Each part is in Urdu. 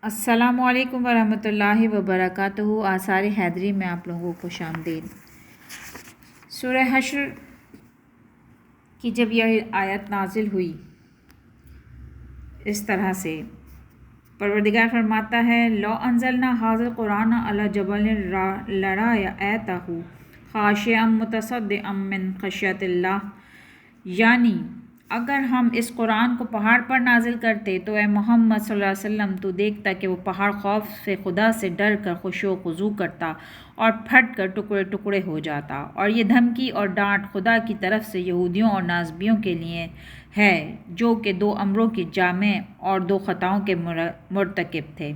السلام علیکم ورحمۃ اللہ وبرکاتہ۔ آثار حیدری میں آپ لوگوں کو خوش آمدید۔ سورہ حشر کی جب یہ آیت نازل ہوئی اس طرح سے، پروردگار فرماتا ہے لو انزلنا ھذا القرآن علی جبل لرأیتہ خاشعا متصدعا من خشیۃ اللہ، یعنی اگر ہم اس قرآن کو پہاڑ پر نازل کرتے تو اے محمد صلی اللہ علیہ وسلم تو دیکھتا کہ وہ پہاڑ خوف سے خدا سے ڈر کر خشوع و خضوع کرتا اور پھٹ کر ٹکڑے ٹکڑے ہو جاتا۔ اور یہ دھمکی اور ڈانٹ خدا کی طرف سے یہودیوں اور ناصبیوں کے لیے ہے جو کہ 2 امروں کی جامع اور 2 خطاؤں کے مرتکب تھے۔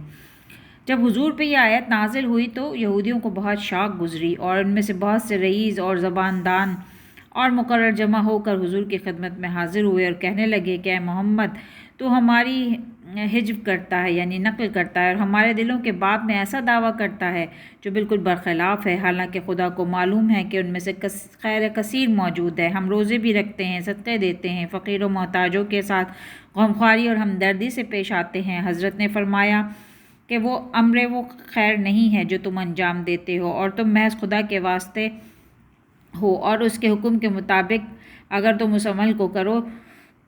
جب حضور پہ یہ آیت نازل ہوئی تو یہودیوں کو بہت شاک گزری اور ان میں سے بہت سے رئیس اور زباندان اور مقرر جمع ہو کر حضور کی خدمت میں حاضر ہوئے اور کہنے لگے کہ اے محمد تو ہماری حجب کرتا ہے، یعنی نقل کرتا ہے، اور ہمارے دلوں کے باب میں ایسا دعویٰ کرتا ہے جو بالکل برخلاف ہے، حالانکہ خدا کو معلوم ہے کہ ان میں سے خیر کثیر موجود ہے۔ ہم روزے بھی رکھتے ہیں، صدقے دیتے ہیں، فقیر و محتاجوں کے ساتھ غمخواری اور ہمدردی سے پیش آتے ہیں۔ حضرت نے فرمایا کہ وہ خیر نہیں ہے جو تم انجام دیتے ہو، اور تم محض خدا کے واسطے ہو اور اس کے حکم کے مطابق اگر تم اس عمل کو کرو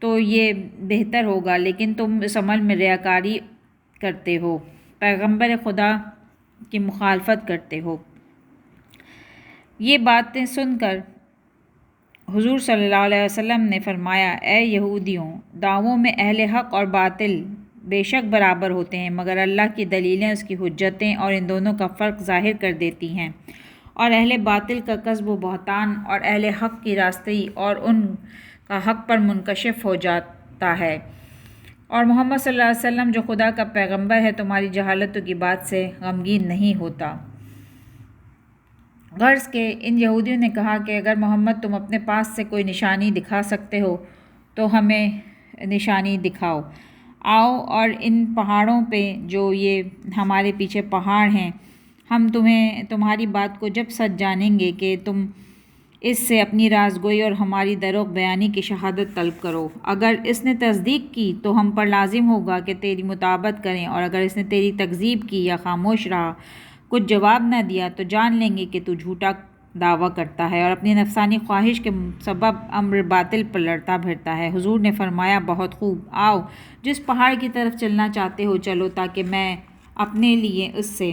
تو یہ بہتر ہوگا، لیکن تم اس عمل میں ریاکاری کرتے ہو، پیغمبر خدا کی مخالفت کرتے ہو۔ یہ باتیں سن کر حضور صلی اللہ علیہ وسلم نے فرمایا اے یہودیوں، دعووں میں اہل حق اور باطل بے شک برابر ہوتے ہیں، مگر اللہ کی دلیلیں، اس کی حجتیں اور ان دونوں کا فرق ظاہر کر دیتی ہیں، اور اہل باطل کا کذب و بہتان اور اہل حق کی راستگی اور ان کا حق پر منکشف ہو جاتا ہے۔ اور محمد صلی اللہ علیہ وسلم جو خدا کا پیغمبر ہے تمہاری جہالتوں کی بات سے غمگین نہیں ہوتا۔ غرض کہ ان یہودیوں نے کہا کہ اگر محمد تم اپنے پاس سے کوئی نشانی دکھا سکتے ہو تو ہمیں نشانی دکھاؤ، آؤ اور ان پہاڑوں پہ جو یہ ہمارے پیچھے پہاڑ ہیں، ہم تمہاری بات کو جب سچ جانیں گے کہ تم اس سے اپنی رازگوئی اور ہماری دروغ بیانی کی شہادت طلب کرو۔ اگر اس نے تصدیق کی تو ہم پر لازم ہوگا کہ تیری مطابقت کریں، اور اگر اس نے تیری تکذیب کی یا خاموش رہا، کچھ جواب نہ دیا، تو جان لیں گے کہ تو جھوٹا دعویٰ کرتا ہے اور اپنی نفسانی خواہش کے سبب امر باطل پر لڑتا پھرتا ہے۔ حضور نے فرمایا بہت خوب، آؤ جس پہاڑ کی طرف چلنا چاہتے ہو چلو، تاکہ میں اپنے لیے اس سے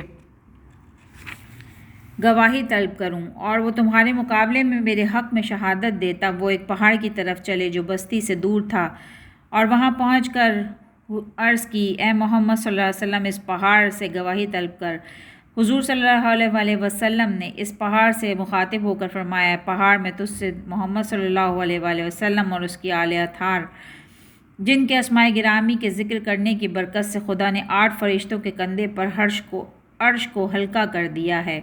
گواہی طلب کروں اور وہ تمہارے مقابلے میں میرے حق میں شہادت دے۔ تب وہ ایک پہاڑ کی طرف چلے جو بستی سے دور تھا، اور وہاں پہنچ کر عرض کی اے محمد صلی اللہ علیہ وسلم اس پہاڑ سے گواہی طلب کر۔ حضور صلی اللہ علیہ وسلم نے اس پہاڑ سے مخاطب ہو کر فرمایا پہاڑ میں تجھ سے محمد صلی اللہ علیہ وسلم اور اس کی آل اطہار، جن کے اسماء گرامی کے ذکر کرنے کی برکت سے خدا نے 8 فرشتوں کے کندھے پر عرش کو ہلکا کر دیا ہے،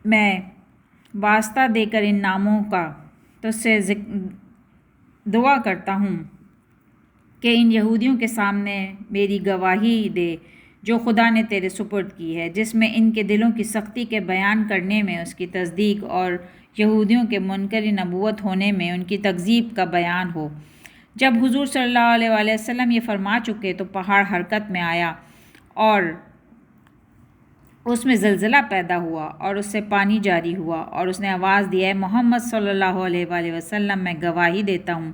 میں واسطہ دے کر ان ناموں کا تجھ سے دعا کرتا ہوں کہ ان یہودیوں کے سامنے میری گواہی دے جو خدا نے تیرے سپرد کی ہے، جس میں ان کے دلوں کی سختی کے بیان کرنے میں اس کی تصدیق اور یہودیوں کے منکر نبوت ہونے میں ان کی تکذیب کا بیان ہو۔ جب حضور صلی اللہ علیہ وسلم یہ فرما چکے تو پہاڑ حرکت میں آیا اور اس میں زلزلہ پیدا ہوا اور اس سے پانی جاری ہوا، اور اس نے آواز دی اے محمد صلی اللہ علیہ وسلم، میں گواہی دیتا ہوں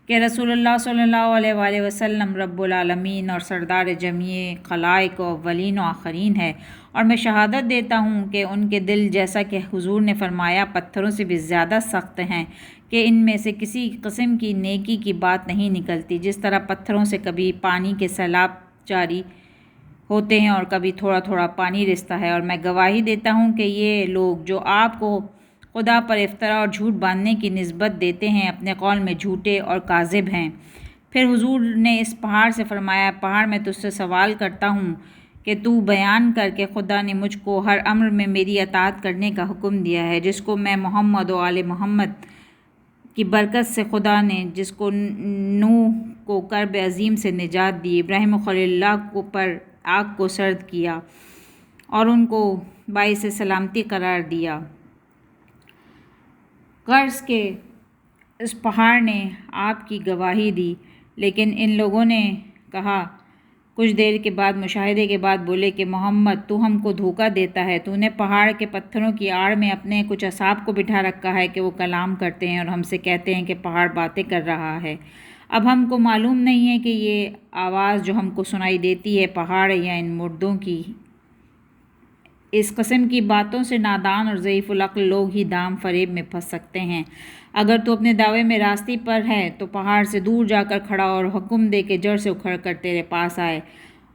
کہ رسول اللہ صلی اللہ علیہ وسلم رب العالمین اور سردار جمیع خلائق و اولین و آخرین ہے، اور میں شہادت دیتا ہوں کہ ان کے دل، جیسا کہ حضور نے فرمایا، پتھروں سے بھی زیادہ سخت ہیں کہ ان میں سے کسی قسم کی نیکی کی بات نہیں نکلتی، جس طرح پتھروں سے کبھی پانی کے سیلاب جاری ہوتے ہیں اور کبھی تھوڑا تھوڑا پانی رستا ہے۔ اور میں گواہی دیتا ہوں کہ یہ لوگ جو آپ کو خدا پر افطرا اور جھوٹ باندھنے کی نسبت دیتے ہیں، اپنے قول میں جھوٹے اور کاذب ہیں۔ پھر حضور نے اس پہاڑ سے فرمایا پہاڑ میں تجھ سے سوال کرتا ہوں کہ تو بیان کر کہ خدا نے مجھ کو ہر امر میں میری اطاعت کرنے کا حکم دیا ہے، جس کو میں محمد و آل محمد کی برکت سے خدا نے، جس کو نوح کو کرب عظیم سے نجات دی، ابراہیم خلیل اللہ کو پر آگ کو سرد کیا اور ان کو باعث سلامتی قرار دیا۔ غرض کہ اس پہاڑ نے آپ کی گواہی دی، لیکن ان لوگوں نے کہا کچھ دیر کے بعد مشاہدے کے بعد بولے کہ محمد تو ہم کو دھوکہ دیتا ہے، تو نے پہاڑ کے پتھروں کی آڑ میں اپنے کچھ اصحاب کو بٹھا رکھا ہے کہ وہ کلام کرتے ہیں اور ہم سے کہتے ہیں کہ پہاڑ باتیں کر رہا ہے۔ اب ہم کو معلوم نہیں ہے کہ یہ آواز جو ہم کو سنائی دیتی ہے پہاڑ یا ان مردوں کی۔ اس قسم کی باتوں سے نادان اور ضعیف العقل لوگ ہی دام فریب میں پھنس سکتے ہیں۔ اگر تو اپنے دعوے میں راستی پر ہے تو پہاڑ سے دور جا کر کھڑا اور حکم دے کہ جڑ سے اکھڑ کر تیرے پاس آئے،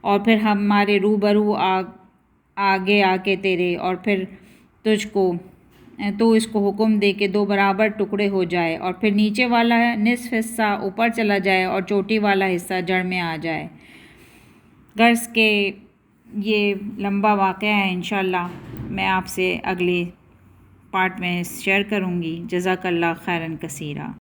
اور پھر ہمارے روبرو آگے آ کے تیرے، اور پھر تو اس کو حکم دے کہ 2 برابر ٹکڑے ہو جائے، اور پھر نیچے والا نصف حصہ اوپر چلا جائے اور چوٹی والا حصہ جڑ میں آ جائے۔ غرض کہ یہ لمبا واقعہ ہے، انشاءاللہ میں آپ سے اگلے پارٹ میں شیئر کروں گی۔ جزاک اللہ خیراً کثیرا۔